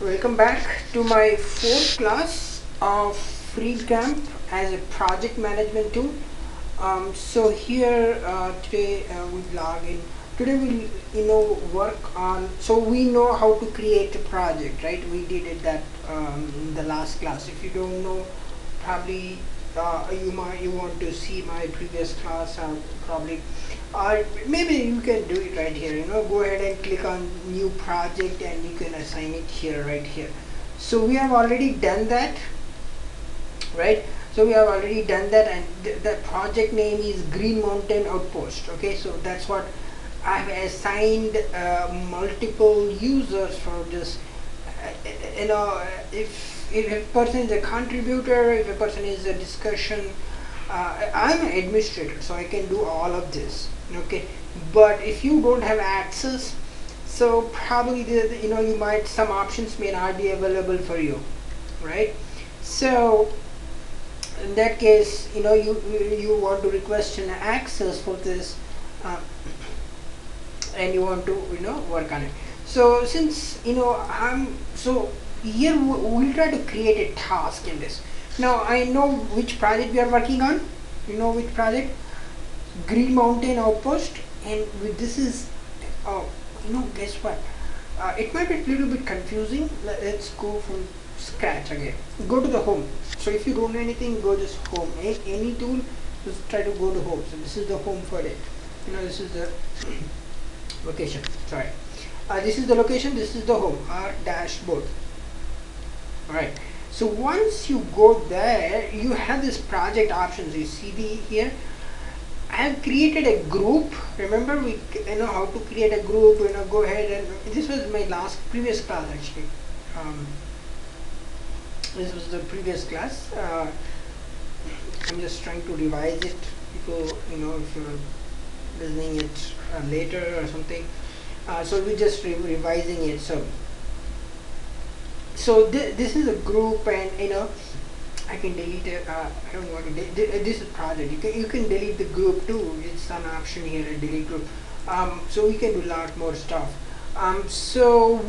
Welcome back to my fourth class of free camp as a project management tool. So here today we log in. Today we'll work on. So we know how to create a project, right? We did that in the last class. If you don't know, probably you want to see my previous class probably. Maybe you can do it right here. Go ahead and click on new project and you can assign it here, right here. So we have already done that, right? So we have already done that, and the project name is Green Mountain Outpost. Okay, so that's what I have assigned multiple users for this. If a person is a contributor, if a person is a discussion, I'm an administrator, so I can do all of this. Okay, but if you don't have access, so probably you might, some options may not be available for you, right? So in that case, you want to request an access for this, and you want to work on it. So since I'm so here, we'll try to create a task in this. Now I know which project we are working on. Which project? Green Mountain Outpost. And this is, oh, guess what, it might be a little bit confusing. Let's go from scratch again. Go to the home. So if you don't know anything, go just home. Any tool, just try to go to home. So this is the home for it. This is the location. Sorry, this is the location, this is the home, our dashboard. Alright, so once you go there, you have this project options. You see here, I have created a group. Remember, we how to create a group. Go ahead, and this was my previous class actually. This was the previous class. I'm just trying to revise it. People, if you're listening it later or something, so we're just revising it. So this is a group, and I can delete it. I don't want to this is project. You can delete the group too. It's an option here, a delete group. So we can do a lot more stuff. So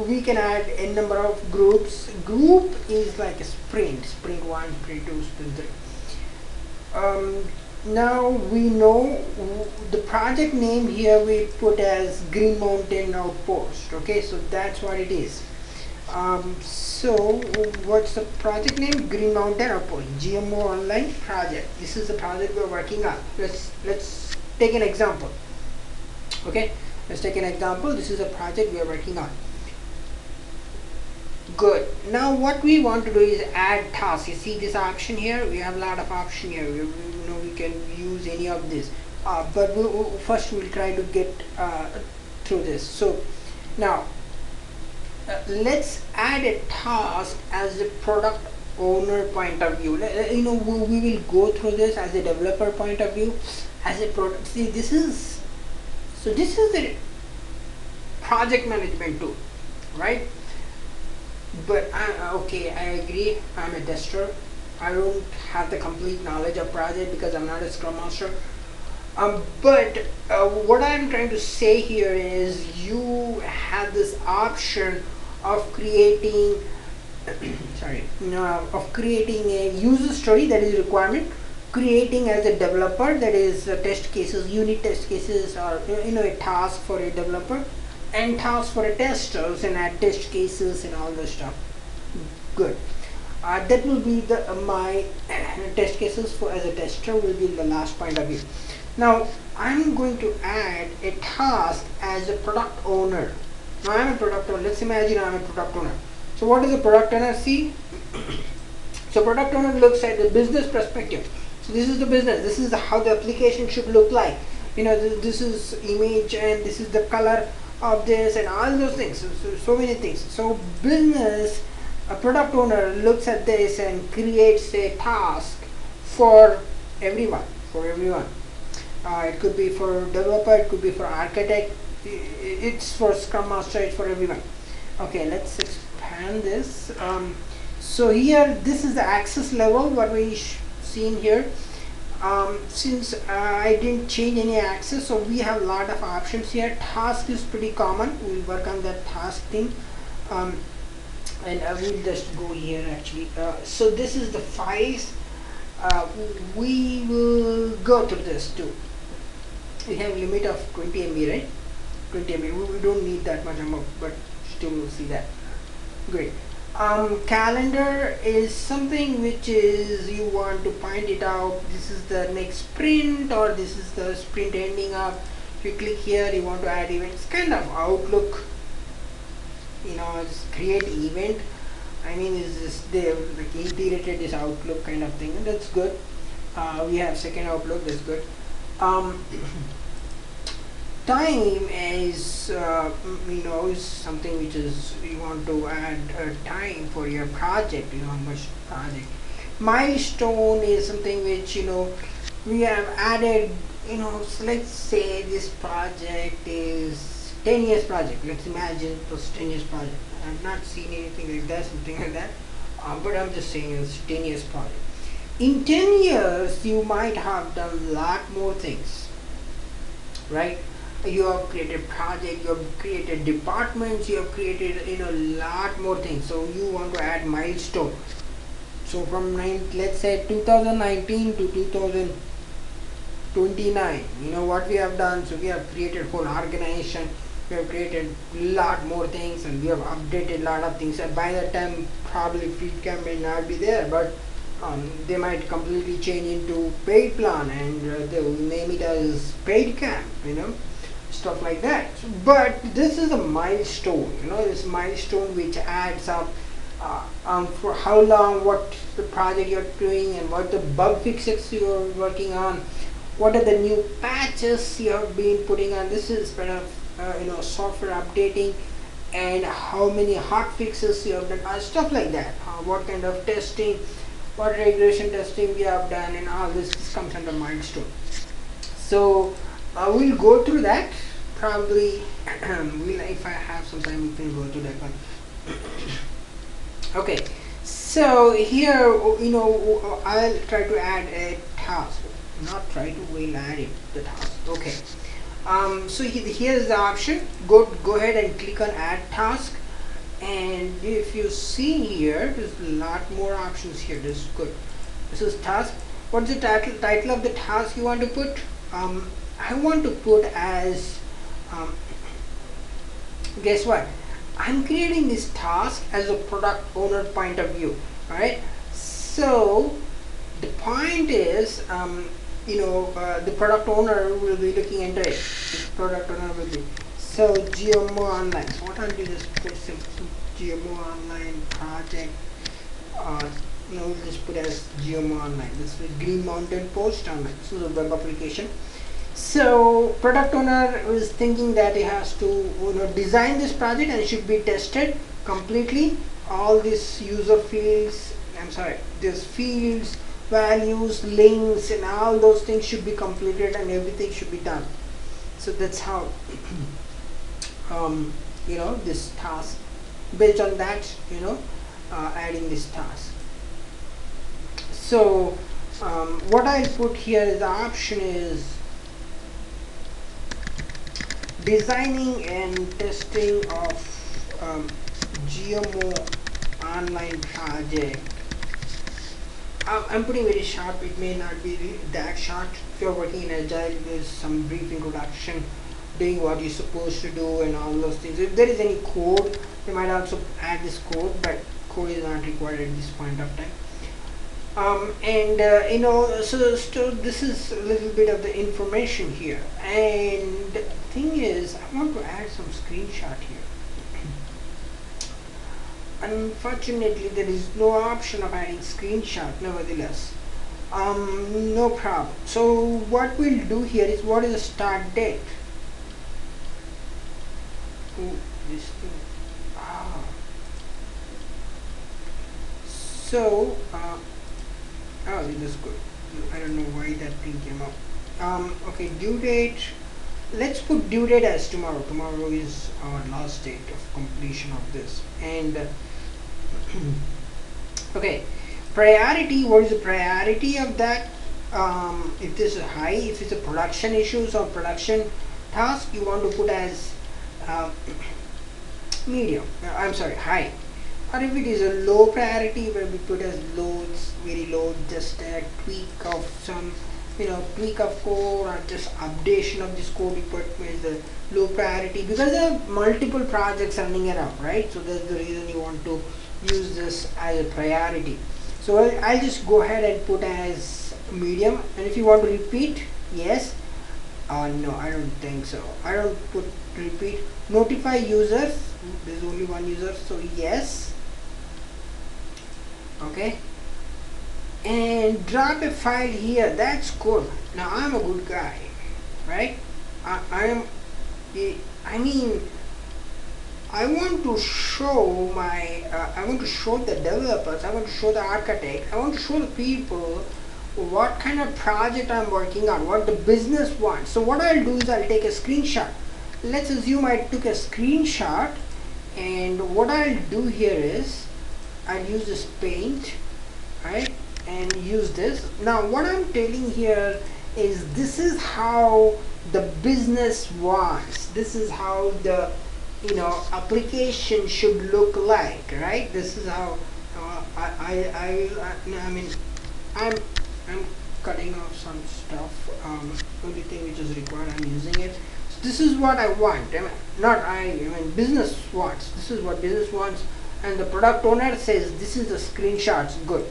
we can add a number of groups. Group is like a sprint 1, sprint 2, sprint 3. Now we know the project name here, we put as Green Mountain Outpost. Okay, so that's what it is. So what's the project name? Green Mountain Outpost, GMO Online project. This is the project we're working on. Let's take an example. Okay, let's take an example. This is a project we are working on. Good. Now what we want to do is add tasks. You see this option here? We have a lot of options here. We can use any of this, but first we'll try to get through this. So now let's add a task as a product owner point of view. We will go through this as a developer point of view, as a product. See, this is the project management tool, right? But okay, I agree, I'm a tester. I don't have the complete knowledge of project because I'm not a Scrum Master. But what I'm trying to say here is you have this option of creating of creating a user story, that is requirement, creating as a developer, that is test cases, unit test cases, or a task for a developer, and tasks for a testers, and add test cases and all this stuff. Good. That will be my test cases for as a tester will be the last point of view. Now I'm going to add a task as a product owner. Now I'm a product owner. Let's imagine I'm a product owner. So what does a product owner see? So product owner looks at the business perspective. So this is the business. This is how the application should look like. This is image, and this is the color of this, and all those things. So many things. So business, a product owner looks at this and creates a task for everyone. It could be for developer, it could be for architect, it's for Scrum Master, it's for everyone. Okay, let's expand this. So here, this is the access level, what we seen here. Since I didn't change any access, so we have a lot of options here. Task is pretty common. We'll work on that task thing. And I will just go here actually. So this is the files. We will go through this too. We have limit of 20 MB, right? 20 MB. We don't need that much amount, but still we'll see that. Great. Calendar is something which is you want to point it out. This is the next sprint, or this is the sprint ending up. If you click here, you want to add events. Kind of Outlook. Just create event. I mean, is this they like integrated this Outlook kind of thing, and that's good. We have second Outlook. That's good. Time is is something which is you want to add time for your project. Much project. Milestone is something which we have added. So let's say this project is 10 years project. Let's imagine it was 10 years project. I've not seen anything like that, something like that. But I'm just saying it's 10 years project. In 10 years, you might have done a lot more things, right? You have created project, you have created departments, you have created a lot more things. So you want to add milestone. So from let's say 2019 to 2029, what we have done. So we have created whole organization. We have created a lot more things, and we have updated a lot of things. And by that time, probably free camp may not be there, but they might completely change into paid plan, and they will name it as paid camp. Stuff like that. But this is a milestone. This milestone which adds up for how long, what the project you're doing, and what the bug fixes you're working on, what are the new patches you have been putting on. This is kind of software updating, and how many hot fixes you have done, stuff like that. What kind of testing, what regression testing we have done, and all this comes under milestone. So we'll go through that. Probably if I have some time, we can go through that one. Okay, so here I'll try to add a task. Not try to, will add it, the task. Okay. So here's the option. Go ahead and click on add task, and if you see here, there's a lot more options here. This is good. This is task. What's the title of the task you want to put? I want to put as guess what? I'm creating this task as a product owner point of view. Alright, so the point is the product owner will be looking into it. This product owner will be GMO online. So what I'll do is put some GMO online project. We'll just put as GMO online. This is Green Mountain Post online. This is a web application. So product owner is thinking that he has to design this project, and it should be tested completely. All these user fields, these fields, values, links, and all those things should be completed, and everything should be done. So that's how this task, based on that, adding this task. So what I'll put here is the option is designing and testing of GMO online project. I'm putting very short. It may not be that short. If you're working in Agile, there's some brief introduction, doing what you're supposed to do, and all those things. If there is any code, you might also add this code, but code is not required at this point of time. So this is a little bit of the information here, and the thing is, I want to add some screenshot here. Unfortunately, there is no option of adding screenshot. Nevertheless, no problem. So what we'll do here is, what is the start date? This thing. So this is good. I don't know why that thing came up. Okay, due date. Let's put due date as tomorrow. Tomorrow is our last date of completion of this. And okay, priority. What is the priority of that? If this is high, if it's a production issues or production task, you want to put as medium, I'm sorry, high. Or if it is a low priority, where we put as low, it's very low, just a tweak of some, tweak of code or just updation of this code, we put as the low priority, because there are multiple projects running around, right? So that's the reason you want to use this as a priority. So I'll just go ahead and put as medium, and if you want to repeat, yes. No, I don't think so. I don't put repeat. Notify users, there's only one user, so yes. Okay, and drop a file here, that's good. Now I'm a good guy, right? I mean, I want to show I want to show the developers, I want to show the architect, I want to show the people what kind of project I'm working on, what the business wants. So what I'll do is I'll take a screenshot. Let's assume I took a screenshot, and what I'll do here is I'll use this paint, right, and use this. Now what I'm telling here is this is how the business wants, this is how the application should look like, right? This is how I mean, I'm cutting off some stuff. Only thing which is required, I'm using it. So this is what I want. I mean business wants. This is what business wants, and the product owner says this is the screenshots. Good.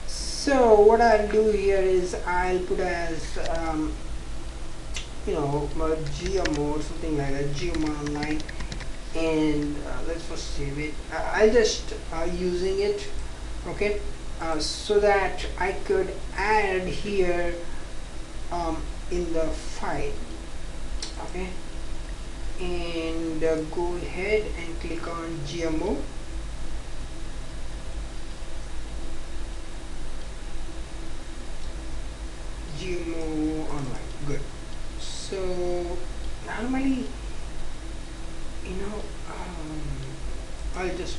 So what I'll do here is I'll put as GMO or something like that, GMO online, and let's first save it. I'll just using it, okay, so that I could add here in the file, okay, and go ahead and click on GMO. GMO online. Good. So normally, I'll just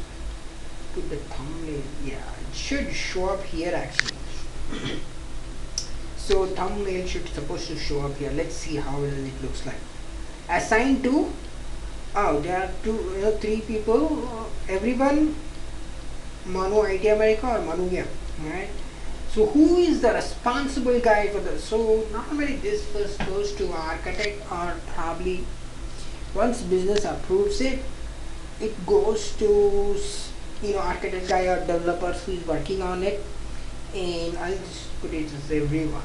put the thumbnail. Yeah, it should show up here actually. So thumbnail should supposed to show up here. Let's see how it looks like. Assigned to, there are three people. Everyone, Manu IT America or Manu here, right? So who is the responsible guy for this? So normally this first goes to architect, or probably once business approves it, it goes to architect guy or developers who is working on it, and I'll just put it as everyone,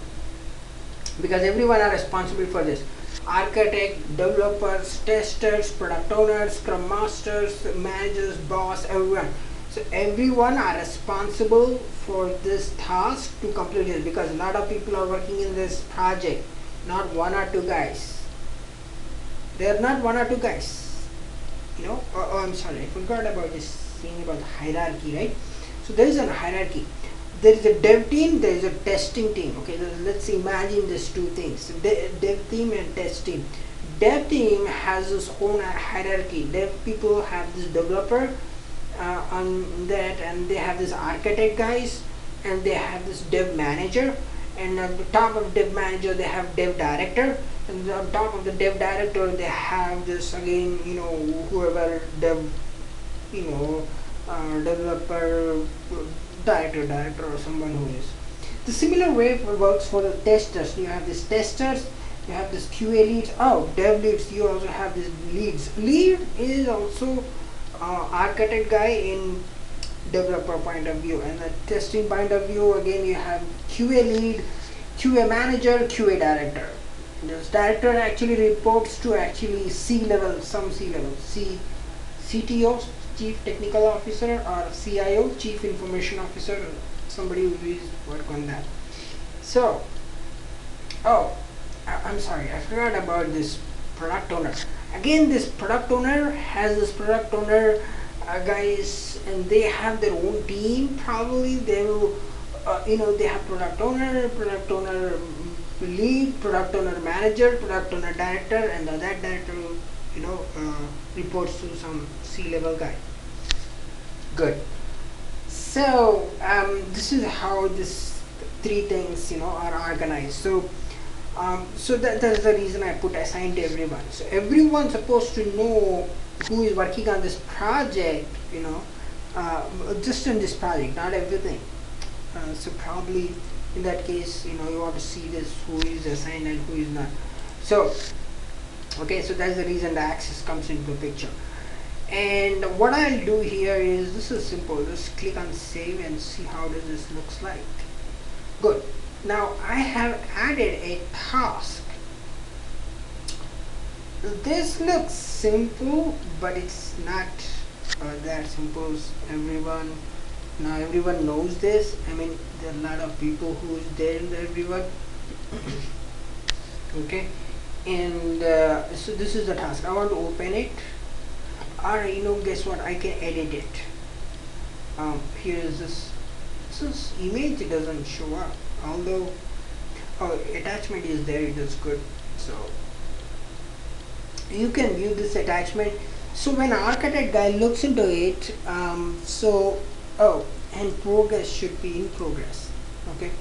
because everyone are responsible for this. Architect, developers, testers, product owners, scrum masters, managers, boss, everyone. So everyone are responsible for this task to complete it, because a lot of people are working in this project, not one or two guys. They are not one or two guys. I'm sorry, I forgot about this thing about hierarchy, right? So there is a hierarchy. There is a dev team, there is a testing team. Okay, let's imagine these two things: dev team and test team. Dev team has its own hierarchy. Dev people have this developer on that, and they have this architect guys, and they have this dev manager, and on the top of dev manager they have dev director, and on top of the dev director they have this again, whoever dev, developer, director or someone who is. The similar way works for the testers. You have this testers, you have this QA leads, dev leads, you also have this leads. Lead is also architect guy in developer point of view, and the testing point of view, again you have QA lead, QA manager, QA director. This director actually reports to actually C-level, some C-level, CTO, Chief Technical Officer, or CIO, Chief Information Officer, somebody who is work on that. So, I'm sorry, I forgot about this product owner. Again, this product owner has this product owner guys, and they have their own team. Probably they will, they have product owner lead, product owner manager, product owner director, and that director, reports to some C-level guy. Good. So this is how this three things are organized. So that's the reason I put assigned to everyone. So everyone's supposed to know who is working on this project, just in this project, not everything. So probably in that case, you want to see this, who is assigned and who is not. So okay, so that's the reason the access comes into the picture. And what I'll do here is, this is simple, just click on save and see how does this looks like. Good. Now I have added a task. This looks simple, but it's not that simple. Everyone knows this. I mean, there are a lot of people who is there in everyone. Okay, and so this is the task. I want to open it, or guess what? I can edit it. Here is this. This image, it doesn't show up, although attachment is there. It is good. So you can view this attachment. So when architect guy looks into it, and progress should be in progress. Okay,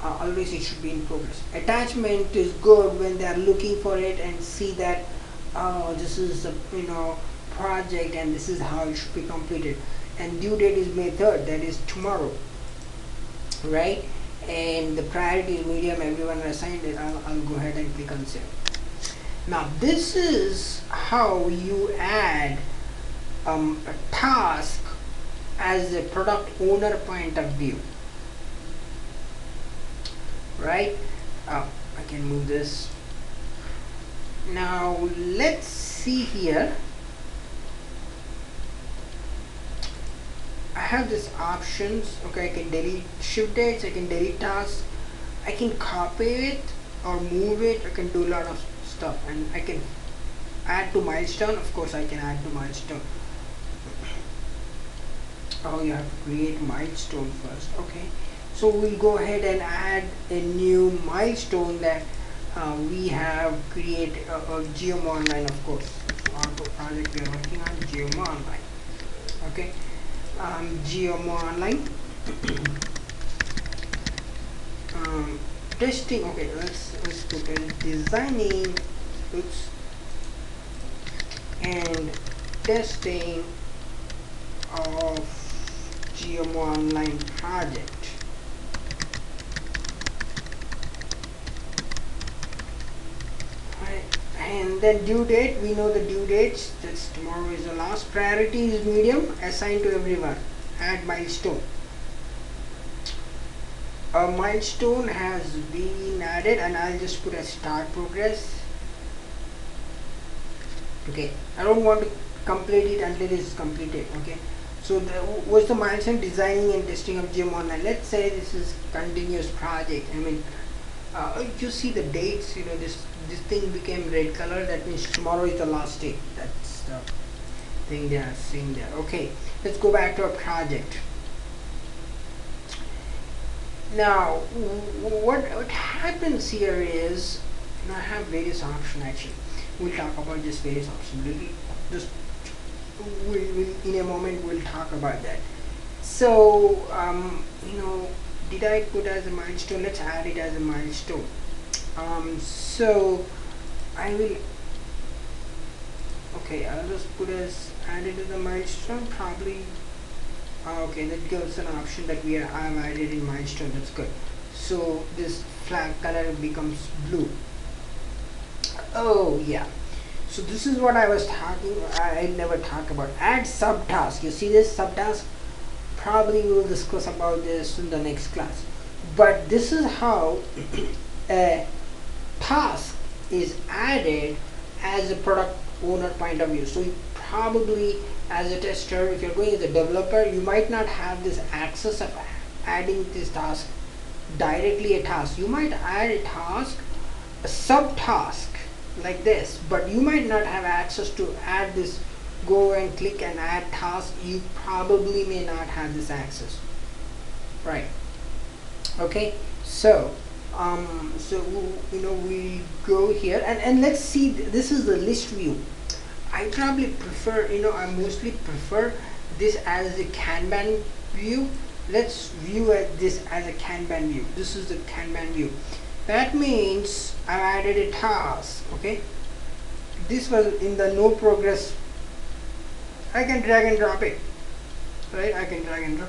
always it should be in progress. Attachment is good when they are looking for it and see that this is a project and this is how it should be completed. And due date is May 3rd, that is tomorrow, right? And the priority is medium. Everyone assigned it. I'll go ahead and click on save. Now this is how you add a task as a product owner point of view, right? I can move this. Now let's see here. I have this options. Okay, I can delete shift dates, I can delete tasks, I can copy it or move it, I can do a lot of stuff, and I can add to milestone. Of course I can add to milestone. Oh, you have to create milestone first. Okay, so we'll go ahead and add a new milestone that we have created a GM Online, of course. Our project we are working on GM Online. Okay, GM Online. Testing. Okay, let's put it designing, and testing of GM Online project. And then due date, we know the due dates. That's tomorrow is the last. Priority is medium, assigned to everyone. Add milestone. A milestone has been added, and I'll just put a start progress. Okay, I don't want to complete it until it's completed. Okay, so what's the milestone? Designing and testing of GM Online. Let's say this is continuous project. I mean, you see the dates. This thing became red color. That means tomorrow is the last day. That's the thing they are seeing there. Okay, let's go back to our project. Now, what happens here is, I have various options actually. We'll talk about just various options. In a moment we'll talk about that. So, did I put as a milestone? Let's add it as a milestone. So I will. Okay, I'll just put as added as a milestone. Probably. Okay, that gives an option that I've added in milestone. That's good. So this flag color becomes blue. Oh yeah. So this is what I was talking. I never talk about. Add subtask. You see this subtask? Probably we will discuss about this in the next class. But this is how a task is added as a product owner point of view. So you probably, as a tester, if you're going as a developer, you might not have this access of adding this task directly a task. You might add a task, a subtask like this, but you might not have access to add this. Go and click and add task. You probably may not have this access, right? Okay, so we go here and let's see. This is the list view. I probably prefer, I mostly prefer this as a Kanban view. Let's view this as a Kanban view. This is the Kanban view. That means I added a task. Okay, this was in the no progress I can drag and drop it, right? I can drag and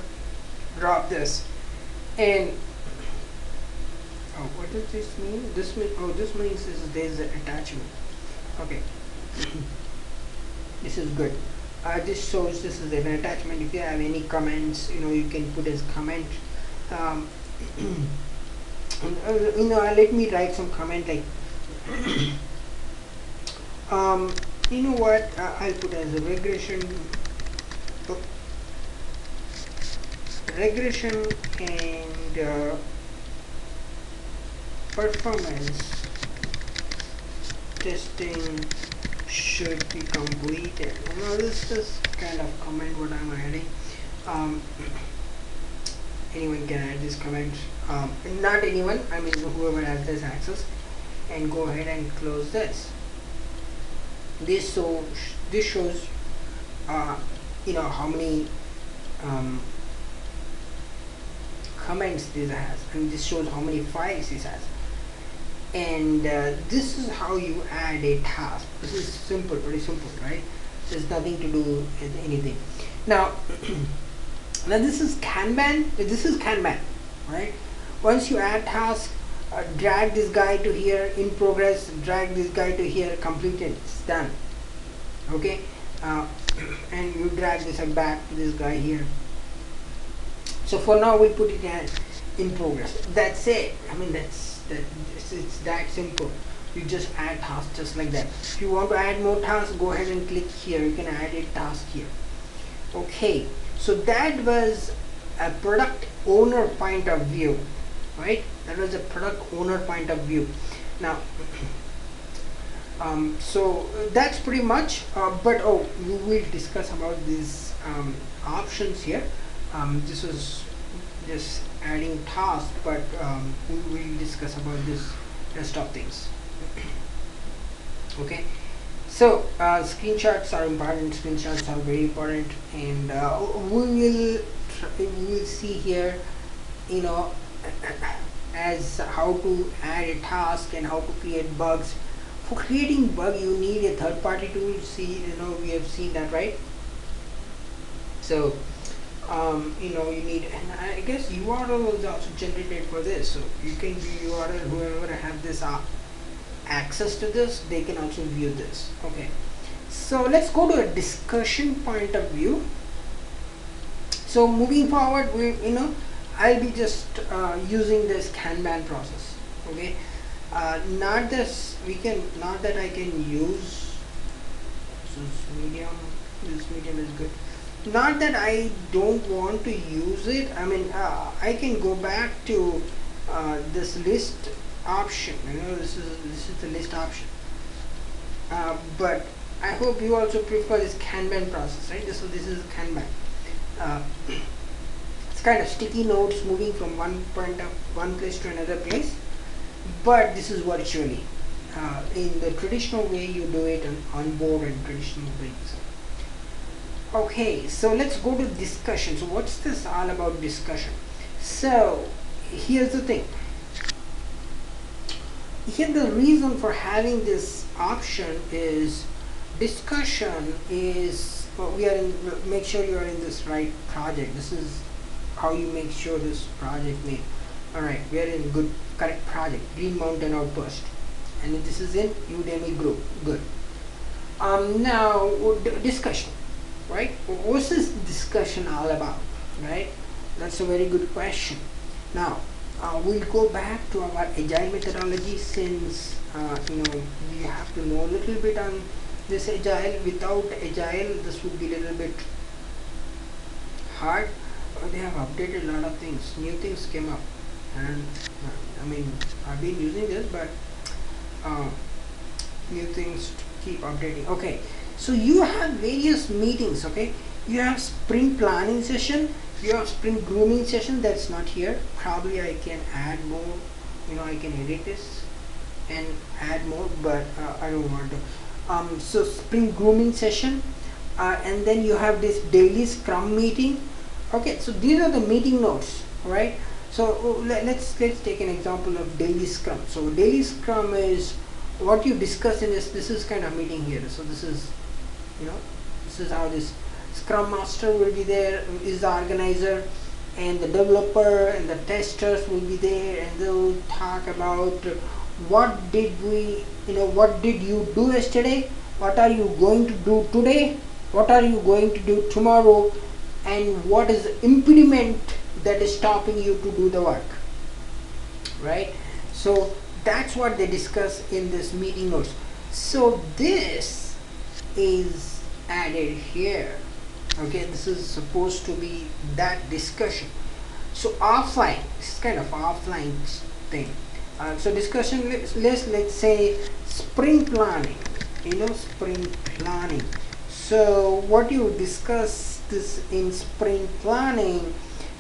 drop this, and oh, what does this mean? This mean, oh, this means there's an attachment. Okay, this is good. This shows this is an attachment. If you have any comments, you can put as comment. Let me write some comment like you know what, I'll put as a regression and performance testing should be completed. This is kind of comment what I'm adding. Anyone can add this comment. Not anyone, I mean whoever has this access, and go ahead and close this. This shows how many comments this has, and this shows how many files this has. And this is how you add a task. This is simple, pretty simple, right? There's nothing to do with anything. Now now this is Kanban, right? Once you add task, drag this guy to here, in progress, drag this guy to here, completed, it's done. Okay, and you drag this back to this guy here. So for now we'll put it in progress. That's it. I mean it's that simple. You just add tasks just like that. If you want to add more tasks, go ahead and click here. You can add a task here. Okay, so that was a product owner point of view, right? That was a product owner point of view. Now so that's pretty much, but we will discuss about these options here. This was just adding tasks, but we will discuss about this rest of things. Okay, so screenshots are important. Screenshots are very important, and we will see here, as how to add a task and how to create bugs. For creating bug, you need a third-party tool. See, we have seen that, right? So you need, and I guess URL is also generated for this, so you can view URL. Whoever have this access to this, they can also view this. Okay, so let's go to a discussion point of view. So moving forward, I'll be just using this Kanban process. Okay, not that I can use this medium. This medium is good. Not that I don't want to use it. I mean, I can go back to this list option. This is the list option. But I hope you also prefer this Kanban process, right? So this is Kanban. It's kind of sticky notes moving from one place to another place. But this is virtually. In the traditional way, you do it on board and traditional ways. Okay, so let's go to discussion. So what's this all about, discussion? So here's the thing. Here the reason for having this option is discussion is, make sure you are in this right project. This is how you make sure this project name. Alright, we are in correct project, Green Mountain Outpost, and this is in Udemy group. Good. Now discussion. Right? What's this discussion all about? Right? That's a very good question. Now, we'll go back to our agile methodology, since we have to know a little bit on this agile. Without agile, this would be a little bit hard. They have updated a lot of things. New things came up, and I mean, I've been using this, but new things keep updating. Okay. So you have various meetings. Okay, you have sprint planning session, you have sprint grooming session. That's not here. Probably I can add more. I can edit this and add more, but I don't want to. So sprint grooming session, and then you have this daily Scrum meeting. Okay, so these are the meeting notes, right? So let's take an example of daily Scrum. So daily Scrum is what you discuss in this is kind of meeting here. So this is this is how this Scrum Master will be there, is the organizer, and the developer and the testers will be there, and they will talk about what did what did you do yesterday, what are you going to do today, what are you going to do tomorrow, and what is the impediment that is stopping you to do the work, right? So that's what they discuss in this meeting notes. So this is added here. Okay, this is supposed to be that discussion. So offline, this is kind of offline thing. So discussion, let's say sprint planning, sprint planning. So what you discuss this in sprint planning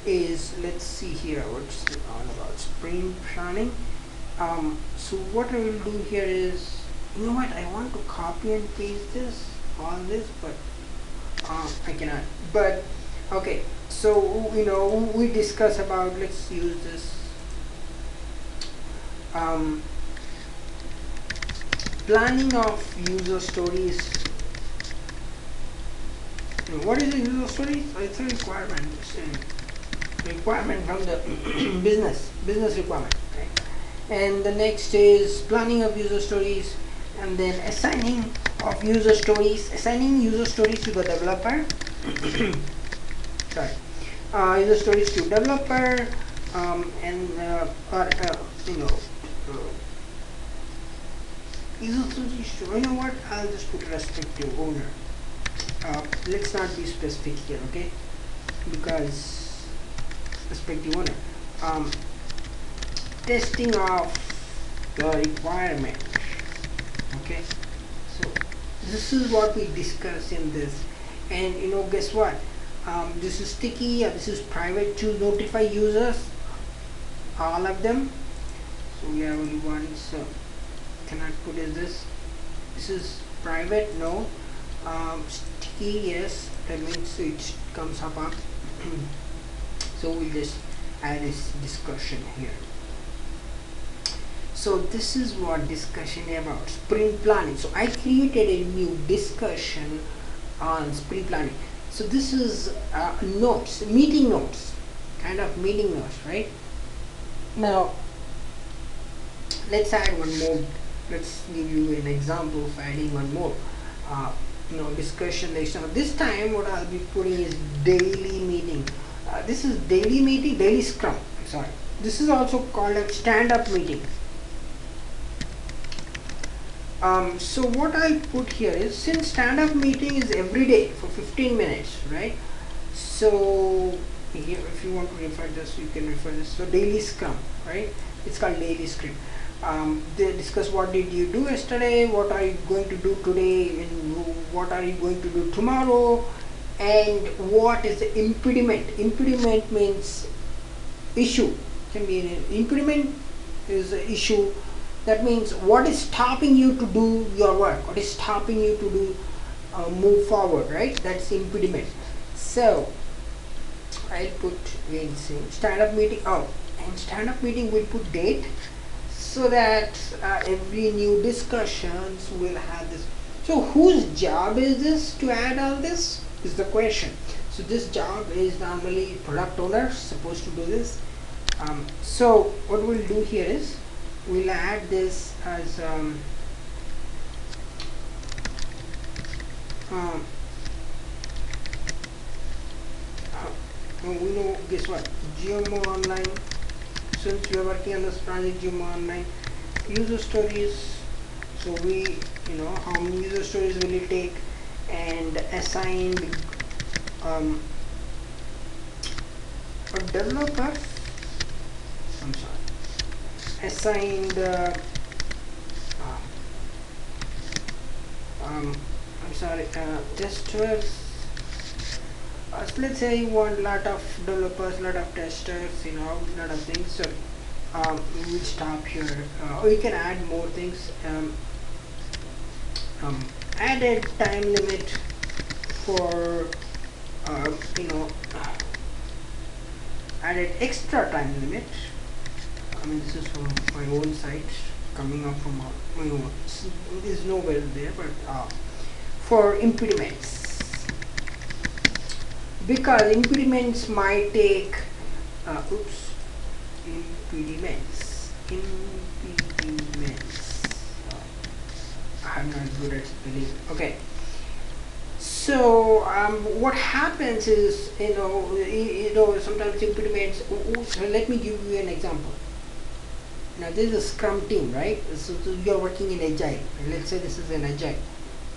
is, let's see here, what's all about sprint planning. So what I will do here is, I want to copy and paste all this, but I cannot. But okay, so we discuss about, let's use this planning of user stories. What is a user story? It's a requirement. It's a requirement from the business requirement, right? And the next is planning of user stories, and then assigning user stories to the developer. Sorry, user stories to developer, and user stories to, what, I'll just put respective owner. Let's not be specific here, okay? Because respective owner. Testing of the requirement. Okay, so this is what we discuss in this, and guess what? This is sticky, this is private to notify users, all of them. So we have only one, so cannot put this is private, no. Sticky, yes, that means it comes up. So we'll just add this discussion here. So this is what discussion about sprint planning. So I created a new discussion on sprint planning. So this is notes, meeting notes, kind of meeting notes, right? Now let's add one more. Let's give you an example of adding one more. Discussion. This time what I'll be putting is daily meeting. This is daily meeting, daily scrum. Sorry. This is also called a stand-up meeting. So what I'll put here is, since stand-up meeting is every day for 15 minutes, right? So here, if you want to refer this, you can refer this. So daily scrum, right? It's called daily scrum. They discuss what did you do yesterday, what are you going to do today, and what are you going to do tomorrow, and what is the impediment. Impediment means issue. Can be an impediment is an issue. That means what is stopping you to do your work, what is stopping you to do move forward, right? That's impediment. So I'll put in stand-up meeting. And stand-up meeting will put date, so that every new discussions will have this. So whose job is this to add all this is the question. So this job is normally product owner supposed to do this. So what we'll do here is, we'll add this as we know, guess what, GMO Online. Since we are working on this project, GMO Online user stories. So we, how many user stories will it take, and assigned for developer. I'm sorry. Assigned. I'm sorry. Testers. So let's say you want lot of developers, lot of testers, lot of things. So we will stop here. Or you can add more things. Added time limit for added extra time limit. This is from my own site, coming up from my own. It is nowhere there, but for impediments. because impediments might take impediments. I'm not good at spelling. Okay. So what happens is, sometimes impediments. So let me give you an example. Now this is a Scrum team, right? So you're working in Agile. Let's say this is an Agile,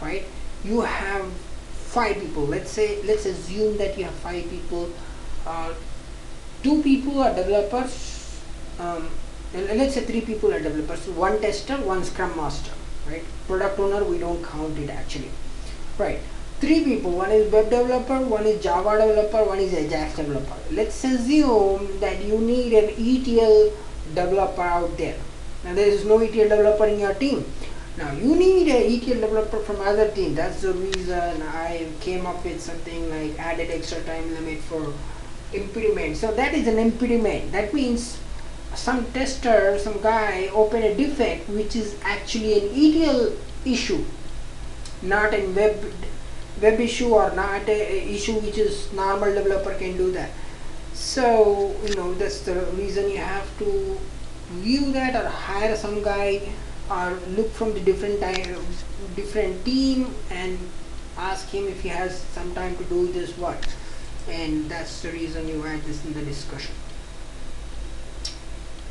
right? You have 5 people. Let's assume that you have 5 people. 2 people are developers. Let's say 3 people are developers. 1 tester, 1 Scrum master, right? Product owner, we don't count it actually, right? 3 people. 1 is web developer, 1 is Java developer, 1 is Ajax developer. Let's assume that you need an ETL developer out there. Now there is no ETL developer in your team. Now you need an ETL developer from other team. That's the reason I came up with something like added extra time limit for impediment. So that is an impediment. That means some tester, some guy open a defect which is actually an ETL issue, not a web issue, or not a issue which is normal developer can do that. So that's the reason you have to view that, or hire some guy, or look from the different team and ask him if he has some time to do this work. And that's the reason you add this in the discussion.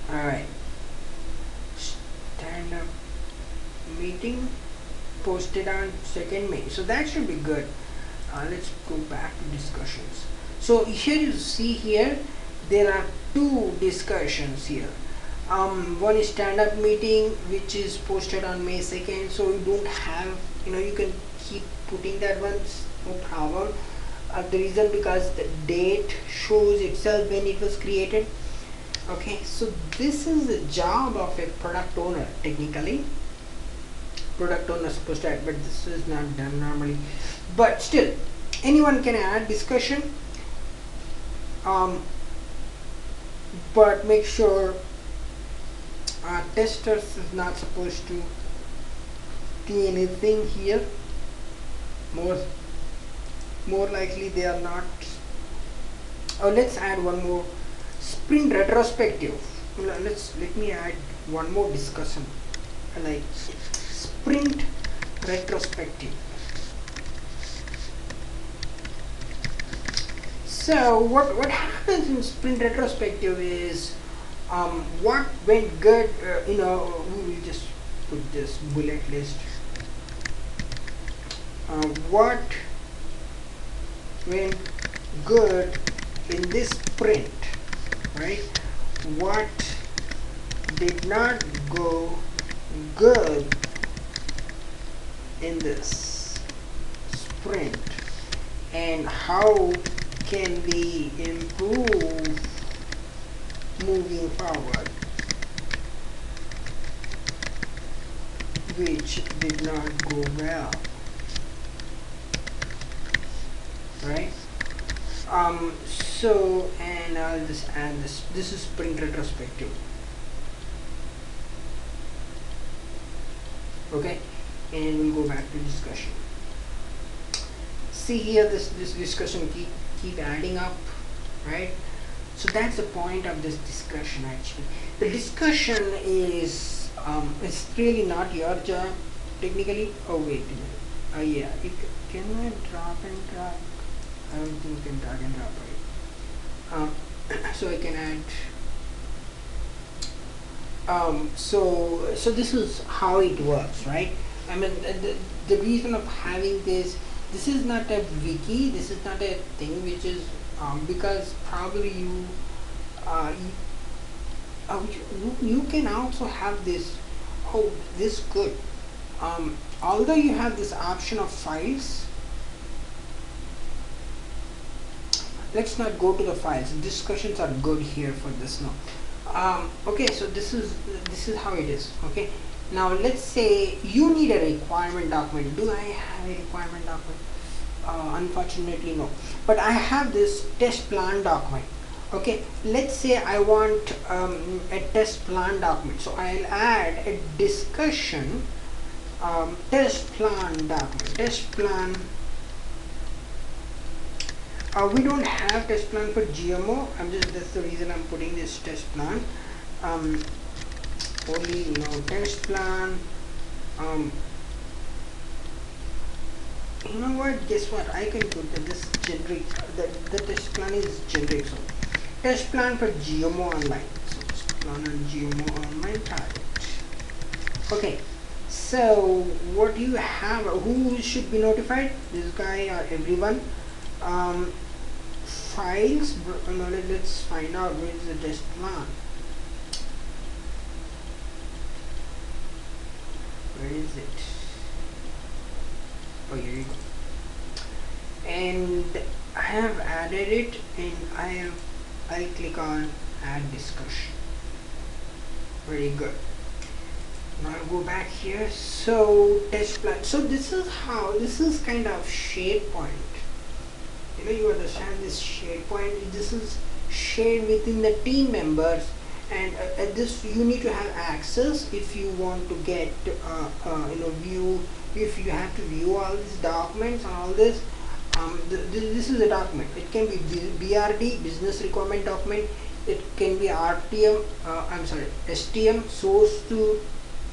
Alright, stand-up meeting posted on 2nd May. So that should be good. Let's go back to discussions. So here you see here there are 2 discussions here. One is stand-up meeting, which is posted on May 2nd. So you don't have, you can keep putting that one, no problem. The reason because the date shows itself when it was created. Okay, so this is the job of a product owner. Technically, product owner is supposed to add, but this is not done normally. But still, anyone can add discussion. But make sure testers is not supposed to do anything here. More likely they are not. Oh, let's add one more. Sprint retrospective. Let me add one more discussion, like sprint retrospective. So what happens in sprint retrospective is what went good. We will just put this bullet list. What went good in this sprint, right? What did not go good in this sprint, and how can we improve moving forward, which did not go well, right? So, and I'll just add this is sprint retrospective. Okay, and we'll go back to discussion. See here, this discussion keep adding up, right? So that's the point of this discussion. Actually, the discussion is it's really not your job technically. Oh wait a minute. Yeah, can I drop and drag? I don't think you can drag and drop, right? So I can add. So this is how it works, right? I mean, the reason of having this is not a wiki. This is not a thing which is because probably you can also have this. Oh, this good. Although you have this option of files. Let's not go to the files. Discussions are good here for this now. Okay, so this is how it is. Okay, now let's say you need a requirement document. Do I have a requirement document? Unfortunately no, but I have this test plan document. Okay, let's say I want a test plan document, so I'll add a discussion test plan document. Test plan We don't have test plan for GMO. That's the reason I'm putting this test plan. Only test plan. You know what? Guess what? I can put this generic. The test plan is generic. So test plan for GMO online. So test plan on GMO online target. Okay. So what do you have? Who should be notified? This guy or everyone? Files. Let's find out where is the test plan. Where is it? Oh, here you go. And I have added it, and I'll click on add discussion. Very good. Now I'll go back here. So test plan. So this is kind of Sharepoint. You understand this Sharepoint. This is shared within the team members, and at this you need to have access if you want to get view. If you have to view all these documents and all this, this is a document. It can be BRD, business requirement document. It can be RTM. STM, source to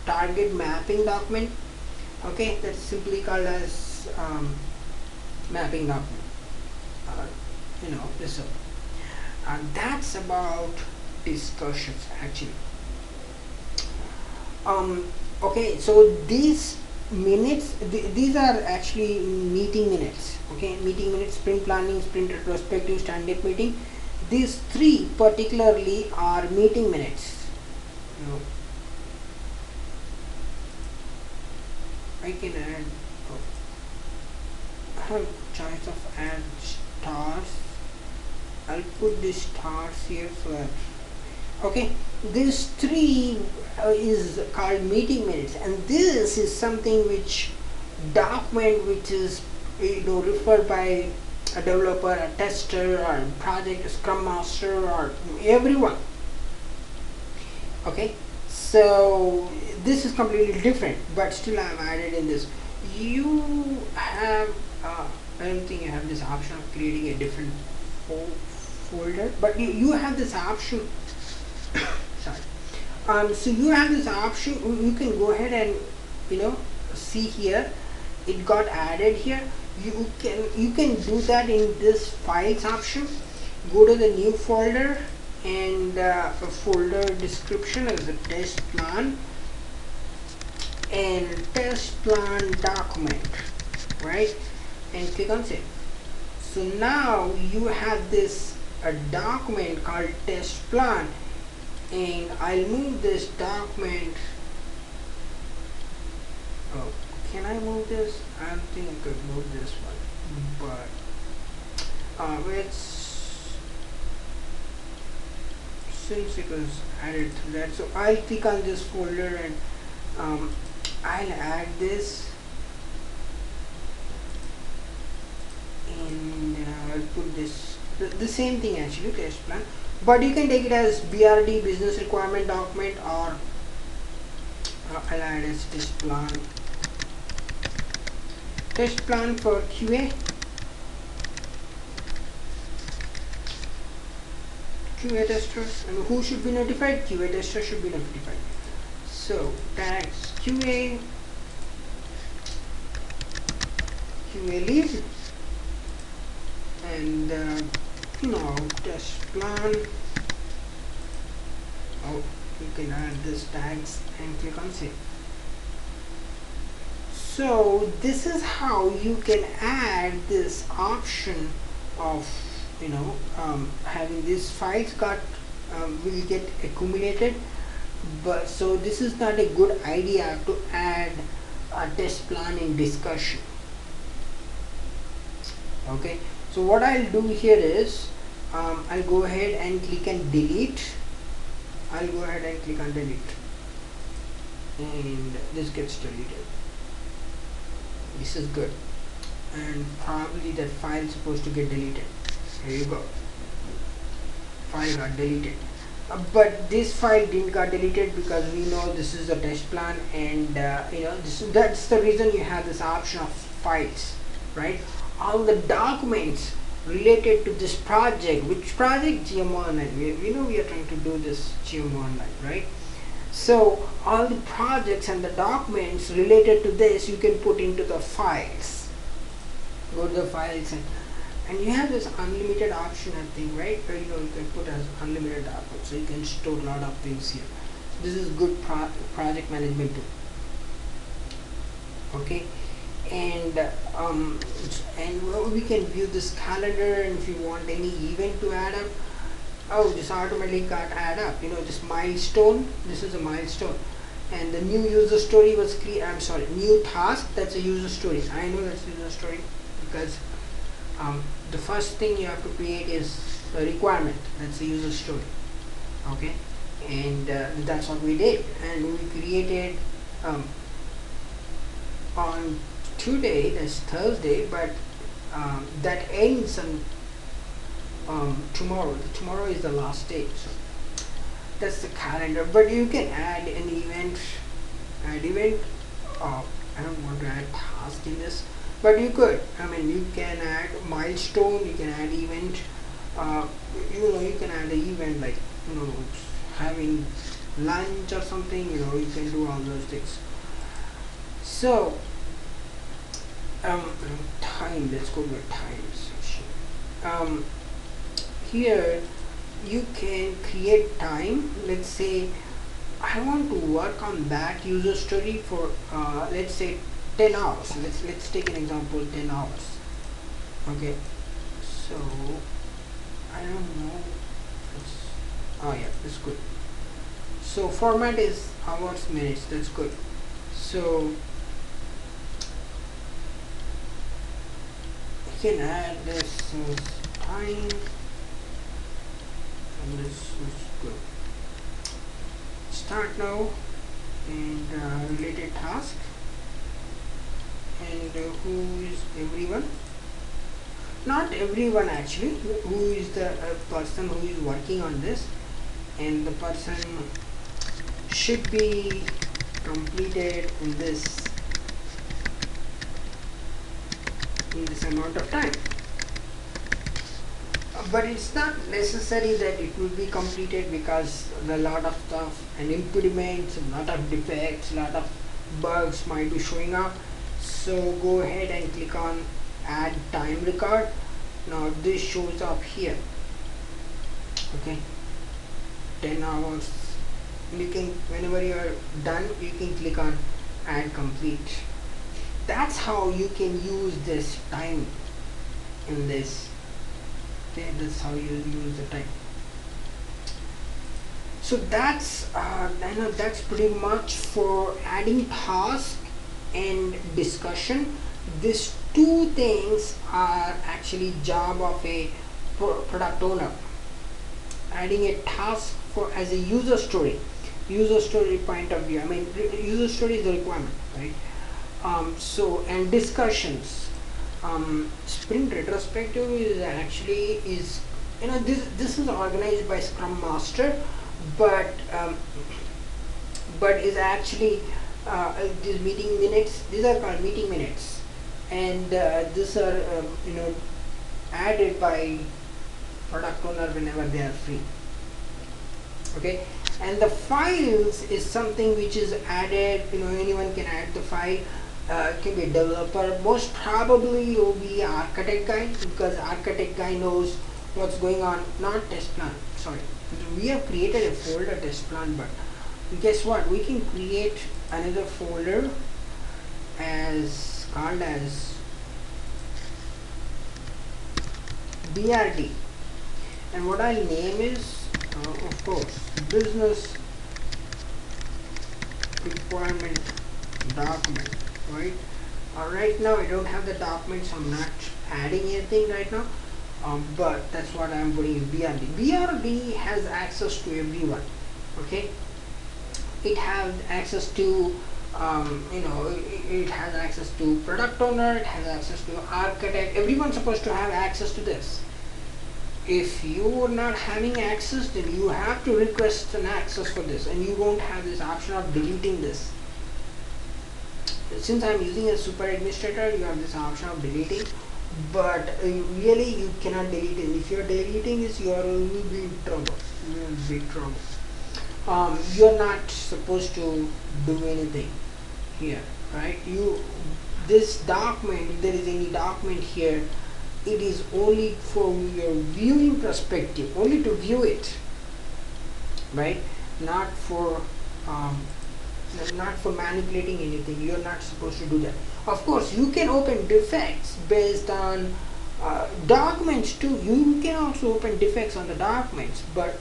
target mapping document. Okay, that's simply called as mapping document. This. That's about discussions actually. Okay, so these minutes, these are actually meeting minutes. Okay, meeting minutes, sprint planning, sprint retrospective, stand-up meeting. These three particularly are meeting minutes. I can add. I have choice of add stars. I'll put the stars here so that. Okay, this three is called meeting minutes, and this is something which document which is referred by a developer, a tester, or a project, a scrum master, or everyone. Okay, so this is completely different, but still I have added in this. You have I don't think you have this option of creating a different folder, but you have this option. Sorry. So you have this option. You can go ahead and see here. It got added here. You can do that in this files option. Go to the new folder and a folder description as a test plan and test plan document, right? And click on save. So now you have this a document called test plan, and I'll move this document. Oh, can I move this? I don't think I could move this one, but since it was added to that, so I'll click on this folder and I'll add this, and I'll put this the same thing actually, test plan, but you can take it as BRD, business requirement document, or I'll add as test plan for QA testers. And who should be notified? QA tester should be notified. So tags QA lead, and test plan. Oh, you can add this tags and click on save. So this is how you can add this option of having these files will get accumulated, but so this is not a good idea to add a test plan in discussion. Okay, so what I'll do here is I'll go ahead and click and delete. I'll go ahead and click on delete, and this gets deleted. This is good, and probably that file is supposed to get deleted. Here you go, file got deleted, but this file didn't got deleted because we know this is a test plan, and that's the reason you have this option of files, right? All the documents related to this project. Which project? GMO Online. We know we are trying to do this GMO Online, right? So all the projects and the documents related to this you can put into the files. Go to the files, and you have this unlimited option, I think, right? Where you can put as unlimited output, so you can store a lot of things here. This is good project management tool. Okay, and we can view this calendar, and if you want any event to add up, oh, this automatically got add up. This milestone, this is a milestone, and the new user story was new task, that's a user story. I know that's user story because the first thing you have to create is a requirement, that's a user story. Okay, and that's what we did, and we created on today, that's Thursday, but that ends on tomorrow. Tomorrow is the last day, so that's the calendar. But you can add an event, I don't want to add task in this, but you could. You can add milestone, you can add event, you can add an event like having lunch or something. You can do all those things. So time, let's go to the time section. Here you can create time. Let's say I want to work on that user story for let's say 10 hours. Let's take an example, 10 hours. Okay, so I don't know, oh yeah, that's good. So format is hours, minutes, that's good. So you can add this as time, and this is good. Start now, and related task, and who is everyone? Not everyone actually, who is the person who is working on this, and the person should be completed in this amount of time. But it's not necessary that it will be completed, because a lot of stuff and impediments, a lot of defects, a lot of bugs might be showing up. So go ahead and click on add time record. Now this shows up here. Okay, 10 hours. You can, whenever you are done, you can click on add complete. That's how you can use this time in this. Okay, that's how you use the time. So that's I know that's pretty much for adding task and discussion. These two things are actually job of a product owner. Adding a task for as a user story point of view. User story is the requirement, right? So, and discussions. Sprint retrospective is actually this is organized by Scrum Master, but is actually these meeting minutes. These are called meeting minutes, and these are added by product owner whenever they are free. Okay, and the files is something which is added. Anyone can add the file. It can be a developer. Most probably it will be architect guy, because architect guy knows what's going on. Not test plan. Sorry, we have created a folder test plan, but guess what? We can create another folder as called as BRD, and what I'll name is of course business requirement document, right? Right now I don't have the document, so I'm not adding anything right now, but that's what I'm putting in BRD. BRD has access to everyone. Okay, it has access to it has access to product owner, it has access to architect. Everyone's supposed to have access to this. If you are not having access, then you have to request an access for this, and you won't have this option of deleting this. Since I'm using a super administrator, you have this option of deleting, but really you cannot delete it. If you're deleting this, you will be in trouble. You will be in trouble. You're not supposed to do anything here, right? This document, if there is any document here, it is only for your viewing perspective, only to view it, right? Not for um, not for manipulating anything. You're not supposed to do that. Of course, you can open defects based on documents too. You can also open defects on the documents, but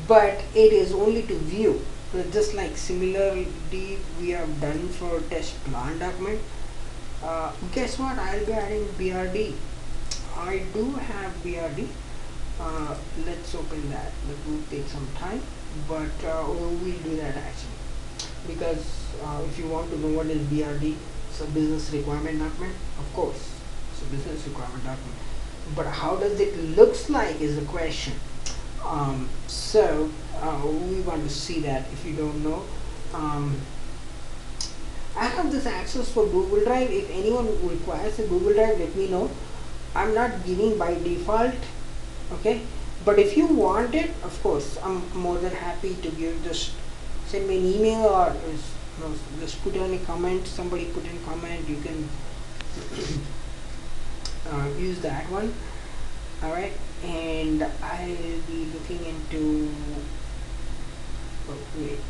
but it is only to view. Just like similarly we have done for test plan document. Guess what? I'll be adding BRD. I do have BRD. Let's open that. That will take some time, but we'll do that actually, because if you want to know what is BRD, it's a business requirement document. Of course, it's a business requirement document, but how does it looks like is the question. So we want to see that. If you don't know, I have this access for Google Drive. If anyone requires a Google Drive, let me know. I'm not giving by default, okay, but if you want it, of course I'm more than happy to give. Just send me an email, or just put in a comment. Somebody put in a comment, you can use that one. Alright, and I'll be looking into, oh wait,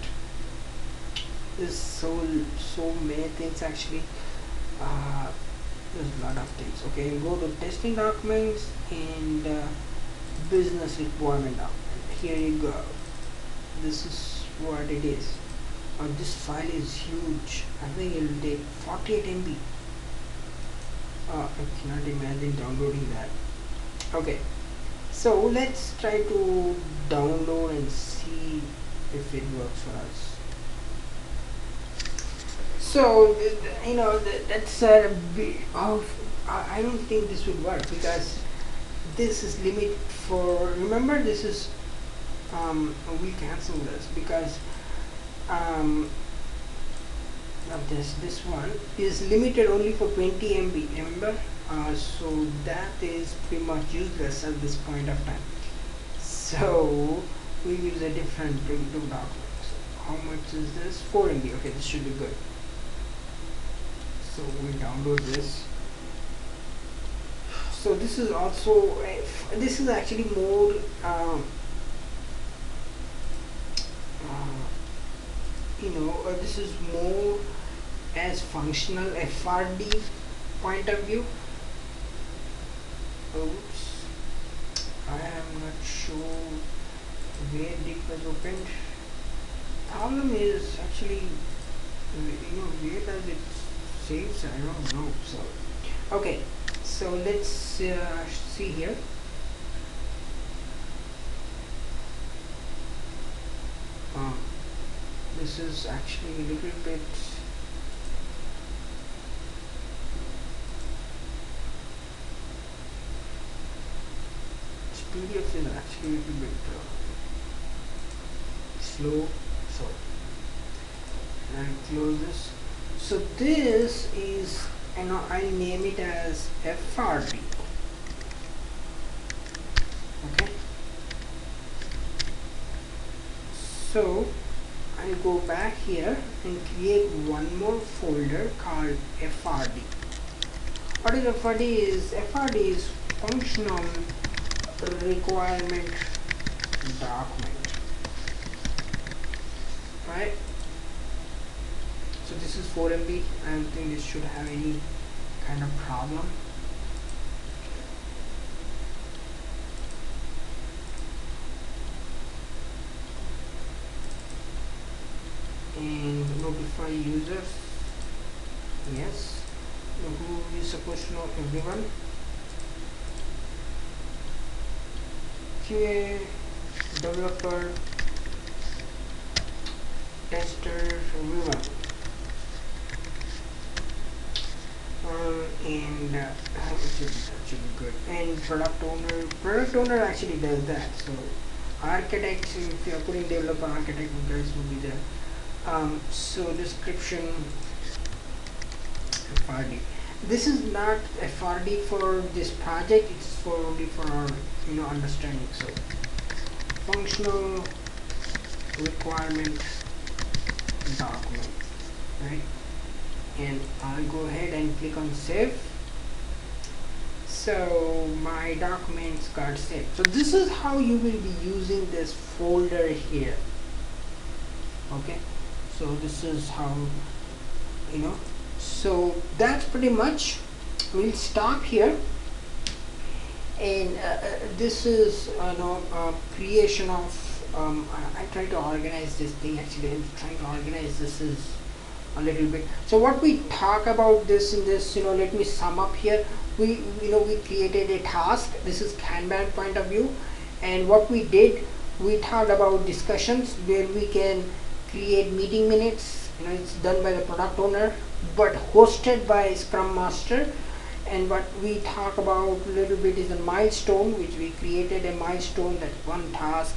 there's so many things actually. There's a lot of things. Okay, go to testing documents and business requirement document. Here you go. This is what it is. This file is huge. I think it will take 48 MB. I cannot imagine downloading that. Okay, so let's try to download and see if it works for us. So that's a bit of, I don't think this would work, because this is limit for, remember this is we cancel this because this one is limited only for 20 MB, remember. So that is pretty much useless at this point of time. So we use a different document. So how much is this? 4 MB. Okay, this should be good. So we download this. So this is also this is actually more this is more as functional FRD point of view. Oops, I am not sure where it was opened. Problem is actually, where does it save? I don't know. So okay, so let's see here. This is actually a little bit PDF is actually a little bit slow, so and close this. So this is, I name it as FRD. Okay, so I go back here and create one more folder called FRD. What is FRD? FRD is functional requirement document, right? So this is 4 MB. I don't think this should have any kind of problem. And notify users, yes. Who is supposed to know? Everyone. QA, developer, tester, everyone. And that should be good. And product owner actually does that. So architects, if you are putting developer, architect, you guys will be there. So description FRD. this is not FRD for this project, it's for only for our understanding. So functional requirement document, right? And I'll go ahead and click on save. So my documents got saved. So this is how you will be using this folder here. Okay, so this is how so that's pretty much. We'll stop here, and this is creation of I try to organize this thing. Actually, I'm trying to organize this is a little bit. So what we talk about this in this, let me sum up here. We created a task. This is Kanban point of view, and what we did, we talked about discussions where we can create meeting minutes. It's done by the product owner, but hosted by Scrum Master. And what we talk about a little bit is a milestone, which we created a milestone, that one task.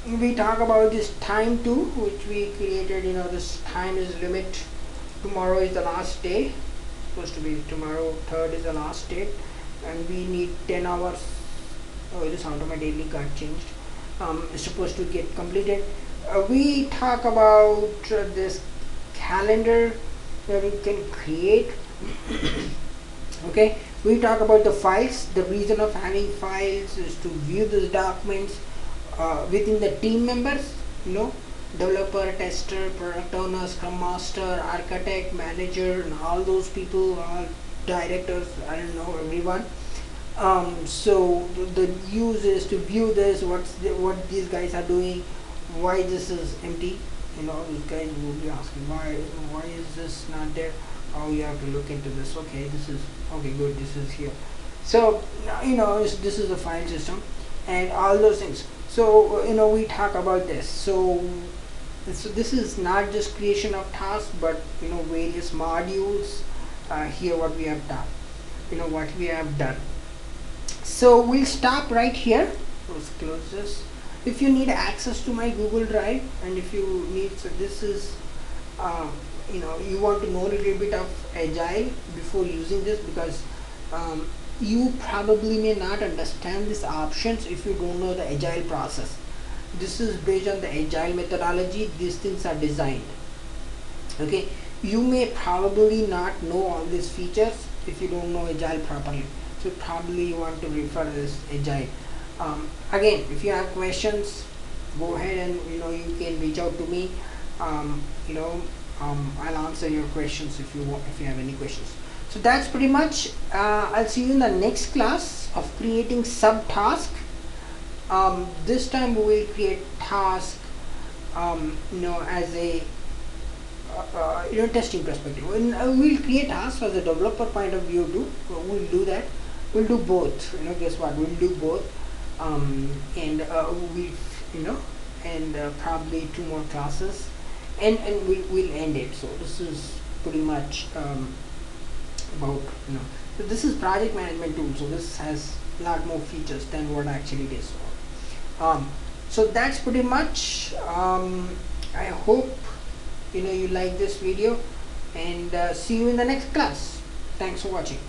We talk about this time too, which we created. This time is limit. Tomorrow is the last day. Supposed to be tomorrow. 3rd is the last date, and we need 10 hours. Oh, this automatically got changed. It's supposed to get completed. We talk about this calendar that we can create. Okay, we talk about the files. The reason of having files is to view these documents within the team members, developer, tester, product owner, scrum master, architect, manager, and all those people, all directors, I don't know, everyone. So the use is to view this, what these guys are doing, why this is empty. These guys will be asking why is this not there. Oh, you have to look into this. Okay, this is okay, good, this is here. So this is the file system and all those things. So we talk about this. So this is not just creation of tasks, but various modules. Here what we have done. So we'll stop right here. Let's close this. If you need access to my Google Drive, and if you need, so this is you want to know a little bit of Agile before using this, because you probably may not understand these options if you don't know the Agile process. This is based on the Agile methodology. These things are designed. Okay, you may probably not know all these features if you don't know Agile properly. So probably you want to refer this Agile. Again, if you have questions, go ahead and you can reach out to me. I'll answer your questions if you have any questions. So that's pretty much. I'll see you in the next class of creating subtask. This time we will create task as a testing perspective. We'll create tasks as a developer point of view too. We'll do that. We'll do both. Guess what? We'll do both. And probably 2 more classes, and we'll end it. So this is pretty much about so this is project management tool. So this has a lot more features than what actually it is. So that's pretty much. I hope you like this video, and see you in the next class. Thanks for watching.